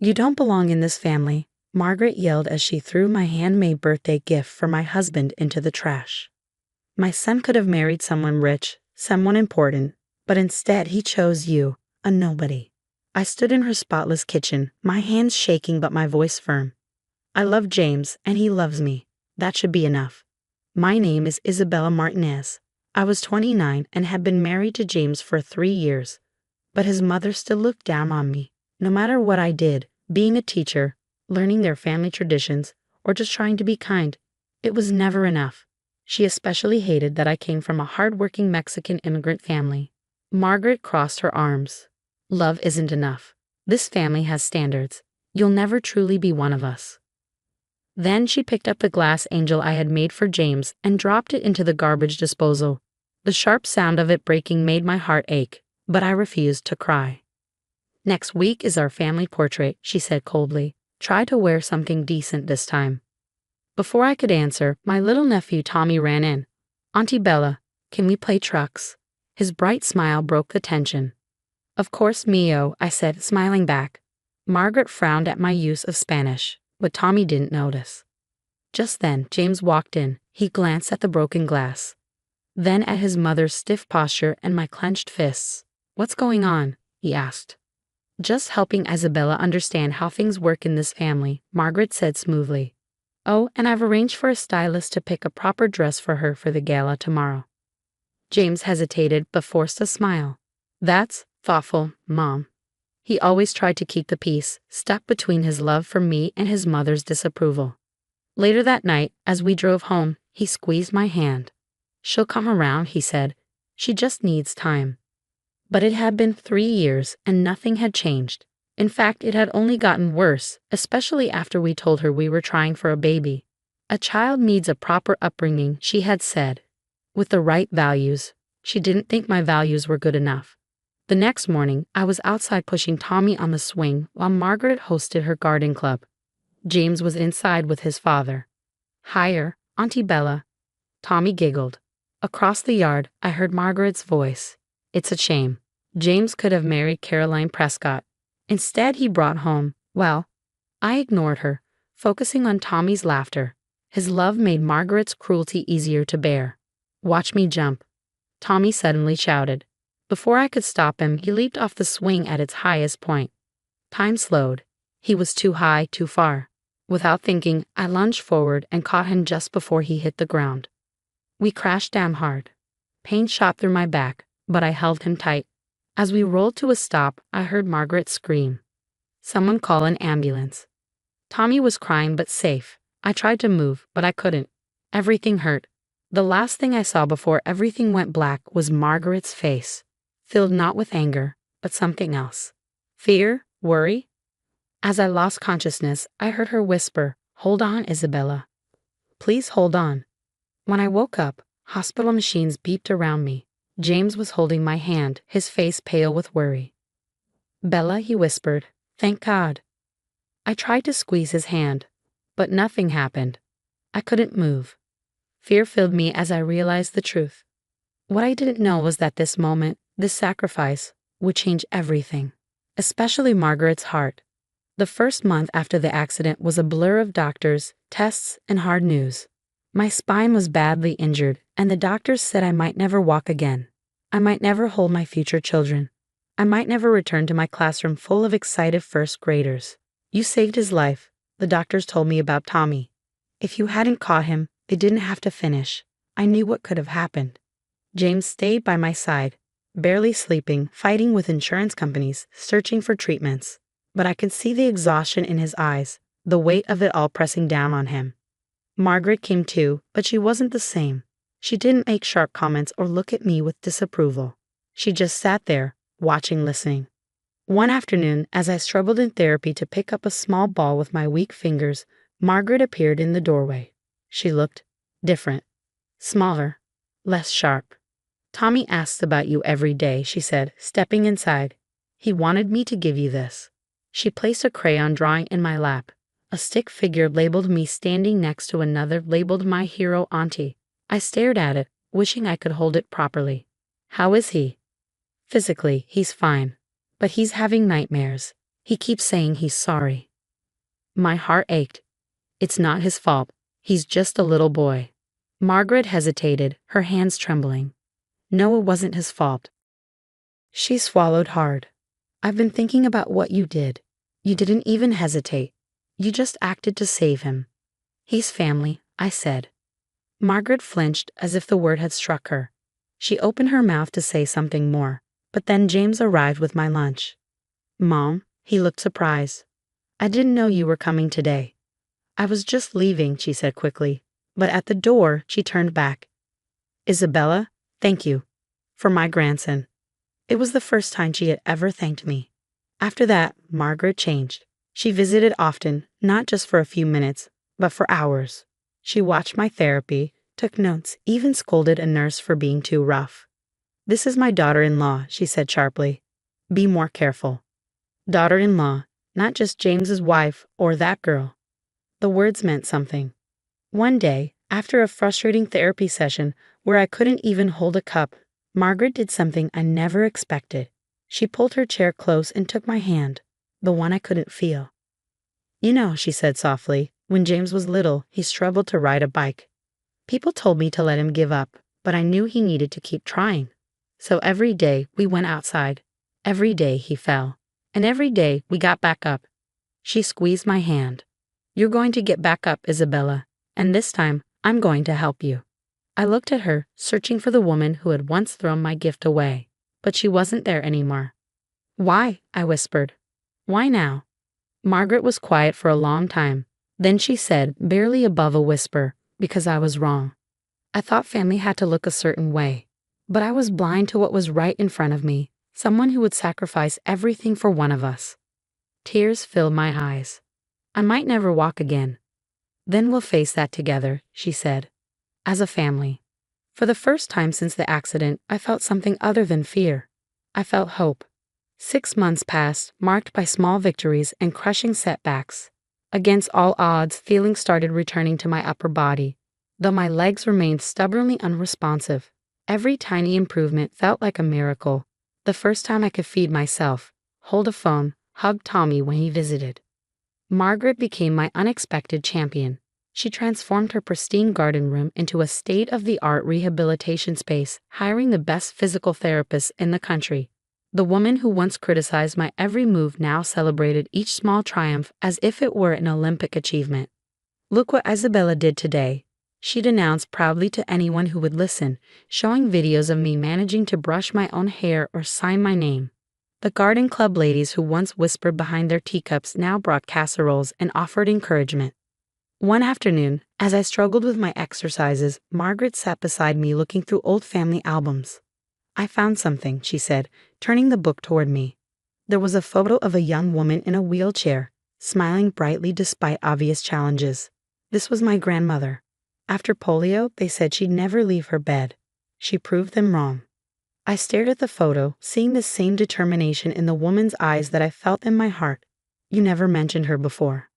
You don't belong in this family, Margaret yelled as she threw my handmade birthday gift for my husband into the trash. My son could have married someone rich, someone important, but instead he chose you, a nobody. I stood in her spotless kitchen, my hands shaking but my voice firm. I love James, and he loves me. That should be enough. My name is Isabella Martinez. I was 29 and had been married to James for 3 years. But his mother still looked down on me. No matter what I did, being a teacher, learning their family traditions, or just trying to be kind, it was never enough. She especially hated that I came from a hard-working Mexican immigrant family. Margaret crossed her arms. Love isn't enough. This family has standards. You'll never truly be one of us. Then she picked up the glass angel I had made for James and dropped it into the garbage disposal. The sharp sound of it breaking made my heart ache, but I refused to cry. Next week is our family portrait, she said coldly. Try to wear something decent this time. Before I could answer, my little nephew Tommy ran in. Auntie Bella, can we play trucks? His bright smile broke the tension. Of course, Mio, I said, smiling back. Margaret frowned at my use of Spanish, but Tommy didn't notice. Just then, James walked in. He glanced at the broken glass. Then at his mother's stiff posture and my clenched fists. What's going on? He asked. Just helping Isabella understand how things work in this family, Margaret said smoothly. Oh, and I've arranged for a stylist to pick a proper dress for her for the gala tomorrow. James hesitated but forced a smile. That's thoughtful, Mom. He always tried to keep the peace, stuck between his love for me and his mother's disapproval. Later that night, as we drove home, he squeezed my hand. She'll come around, he said. She just needs time. But it had been 3 years and nothing had changed. In fact, it had only gotten worse, especially after we told her we were trying for a baby. A child needs a proper upbringing, she had said. With the right values. She didn't think my values were good enough. The next morning, I was outside pushing Tommy on the swing while Margaret hosted her garden club. James was inside with his father. Higher, Auntie Bella. Tommy giggled. Across the yard, I heard Margaret's voice. It's a shame. James could have married Caroline Prescott. Instead, he brought home, well, I ignored her, focusing on Tommy's laughter. His love made Margaret's cruelty easier to bear. Watch me jump. Tommy suddenly shouted. Before I could stop him, he leaped off the swing at its highest point. Time slowed. He was too high, too far. Without thinking, I lunged forward and caught him just before he hit the ground. We crashed down hard. Pain shot through my back, but I held him tight. As we rolled to a stop, I heard Margaret scream. Someone call an ambulance. Tommy was crying but safe. I tried to move, but I couldn't. Everything hurt. The last thing I saw before everything went black was Margaret's face, filled not with anger, but something else. Fear? Worry? As I lost consciousness, I heard her whisper, "Hold on, Isabella. Please hold on." When I woke up, hospital machines beeped around me. James was holding my hand, his face pale with worry. "Bella," he whispered, "thank God." I tried to squeeze his hand, but nothing happened. I couldn't move. Fear filled me as I realized the truth. What I didn't know was that this moment, this sacrifice, would change everything, especially Margaret's heart. The first month after the accident was a blur of doctors, tests, and hard news. My spine was badly injured, and the doctors said I might never walk again. I might never hold my future children. I might never return to my classroom full of excited first graders. You saved his life, the doctors told me about Tommy. If you hadn't caught him, they didn't have to finish. I knew what could have happened. James stayed by my side, barely sleeping, fighting with insurance companies, searching for treatments. But I could see the exhaustion in his eyes, the weight of it all pressing down on him. Margaret came too, but she wasn't the same. She didn't make sharp comments or look at me with disapproval. She just sat there, watching, listening. One afternoon, as I struggled in therapy to pick up a small ball with my weak fingers, Margaret appeared in the doorway. She looked different, smaller, less sharp. "Tommy asks about you every day," she said, stepping inside. "He wanted me to give you this." She placed a crayon drawing in my lap. A stick figure labeled me standing next to another labeled my hero auntie. I stared at it, wishing I could hold it properly. "How is he?" "Physically, he's fine. But he's having nightmares. He keeps saying he's sorry. My heart ached. It's not his fault. He's just a little boy. Margaret hesitated, her hands trembling. No, it wasn't his fault. She swallowed hard. I've been thinking about what you did. You didn't even hesitate. You just acted to save him. He's family, I said. Margaret flinched as if the word had struck her. She opened her mouth to say something more, but then James arrived with my lunch. Mom, he looked surprised. I didn't know you were coming today. I was just leaving, she said quickly, but at the door she turned back. Isabella, thank you. For my grandson. It was the first time she had ever thanked me. After that, Margaret changed. She visited often, not just for a few minutes, but for hours. She watched my therapy, took notes, even scolded a nurse for being too rough. This is my daughter-in-law, she said sharply. Be more careful. Daughter-in-law, not just James's wife or that girl. The words meant something. One day, after a frustrating therapy session where I couldn't even hold a cup, Margaret did something I never expected. She pulled her chair close and took my hand, the one I couldn't feel. You know, she said softly, when James was little, he struggled to ride a bike. People told me to let him give up, but I knew he needed to keep trying. So every day we went outside. Every day he fell. And every day we got back up. She squeezed my hand. You're going to get back up, Isabella, and this time I'm going to help you. I looked at her, searching for the woman who had once thrown my gift away, but she wasn't there anymore. Why? I whispered. Why now? Margaret was quiet for a long time. Then she said, barely above a whisper, because I was wrong. I thought family had to look a certain way, but I was blind to what was right in front of me, someone who would sacrifice everything for one of us. Tears filled my eyes. I might never walk again. Then we'll face that together, she said. As a family. For the first time since the accident, I felt something other than fear. I felt hope. 6 months passed, marked by small victories and crushing setbacks. Against all odds, feelings started returning to my upper body, though my legs remained stubbornly unresponsive. Every tiny improvement felt like a miracle. The first time I could feed myself, hold a phone, hug Tommy when he visited. Margaret became my unexpected champion. She transformed her pristine garden room into a state-of-the-art rehabilitation space, hiring the best physical therapists in the country. The woman who once criticized my every move now celebrated each small triumph as if it were an Olympic achievement. Look what Isabella did today, she'd announce proudly to anyone who would listen, showing videos of me managing to brush my own hair or sign my name. The garden club ladies who once whispered behind their teacups now brought casseroles and offered encouragement. One afternoon, as I struggled with my exercises, Margaret sat beside me looking through old family albums. I found something, she said, turning the book toward me. There was a photo of a young woman in a wheelchair, smiling brightly despite obvious challenges. This was my grandmother. After polio, they said she'd never leave her bed. She proved them wrong. I stared at the photo, seeing the same determination in the woman's eyes that I felt in my heart. You never mentioned her before.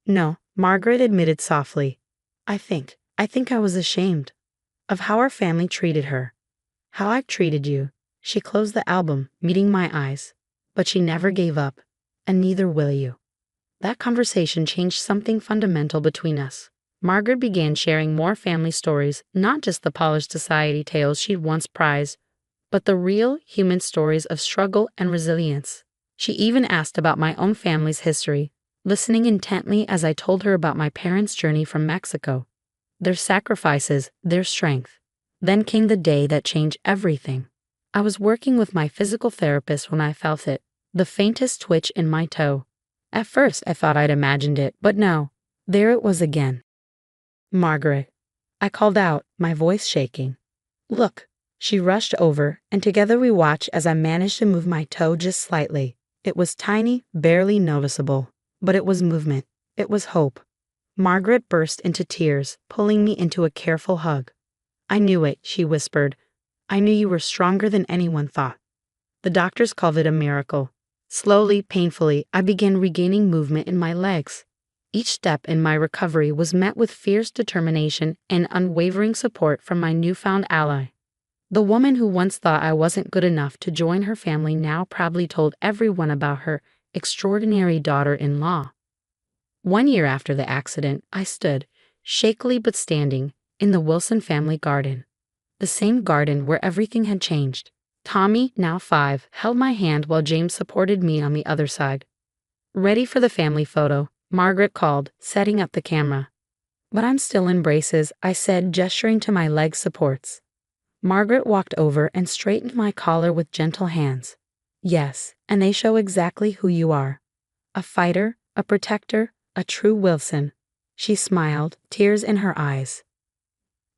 No, Margaret admitted softly. I think I was ashamed of how our family treated her. How I've treated you. She closed the album, meeting my eyes. But she never gave up, and neither will you. That conversation changed something fundamental between us. Margaret began sharing more family stories, not just the polished society tales she'd once prized, but the real human stories of struggle and resilience. She even asked about my own family's history, listening intently as I told her about my parents' journey from Mexico, their sacrifices, their strength. Then came the day that changed everything. I was working with my physical therapist when I felt it, the faintest twitch in my toe. At first, I thought I'd imagined it, but no, there it was again. Margaret. I called out, my voice shaking. Look. She rushed over, and together we watched as I managed to move my toe just slightly. It was tiny, barely noticeable, but it was movement. It was hope. Margaret burst into tears, pulling me into a careful hug. I knew it, she whispered. I knew you were stronger than anyone thought. The doctors called it a miracle. Slowly, painfully, I began regaining movement in my legs. Each step in my recovery was met with fierce determination and unwavering support from my newfound ally. The woman who once thought I wasn't good enough to join her family now proudly told everyone about her extraordinary daughter-in-law. 1 year after the accident, I stood, shakily but standing, in the Wilson family garden. The same garden where everything had changed. Tommy, now 5, held my hand while James supported me on the other side. "Ready for the family photo," Margaret called, setting up the camera. "But I'm still in braces," I said, gesturing to my leg supports. Margaret walked over and straightened my collar with gentle hands. "Yes, and they show exactly who you are. A fighter, a protector, a true Wilson." She smiled, tears in her eyes.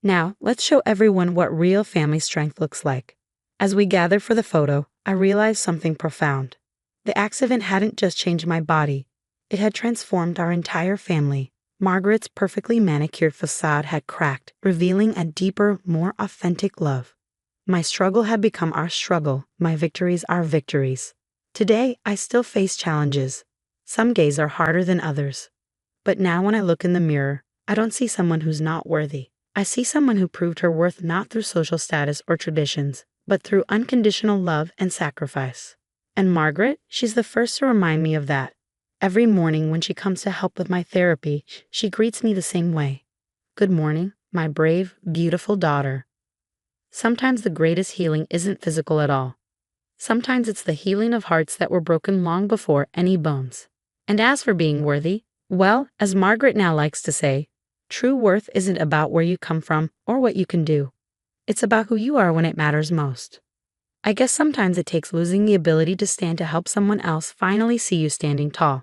"Now, let's show everyone what real family strength looks like." As we gathered for the photo, I realized something profound. The accident hadn't just changed my body. It had transformed our entire family. Margaret's perfectly manicured facade had cracked, revealing a deeper, more authentic love. My struggle had become our struggle, my victories our victories. Today, I still face challenges. Some days are harder than others. But now when I look in the mirror, I don't see someone who's not worthy. I see someone who proved her worth not through social status or traditions, but through unconditional love and sacrifice. And Margaret, she's the first to remind me of that. Every morning when she comes to help with my therapy, she greets me the same way. "Good morning, my brave, beautiful daughter." Sometimes the greatest healing isn't physical at all. Sometimes it's the healing of hearts that were broken long before any bones. And as for being worthy, well, as Margaret now likes to say, true worth isn't about where you come from or what you can do. It's about who you are when it matters most. I guess sometimes it takes losing the ability to stand to help someone else finally see you standing tall.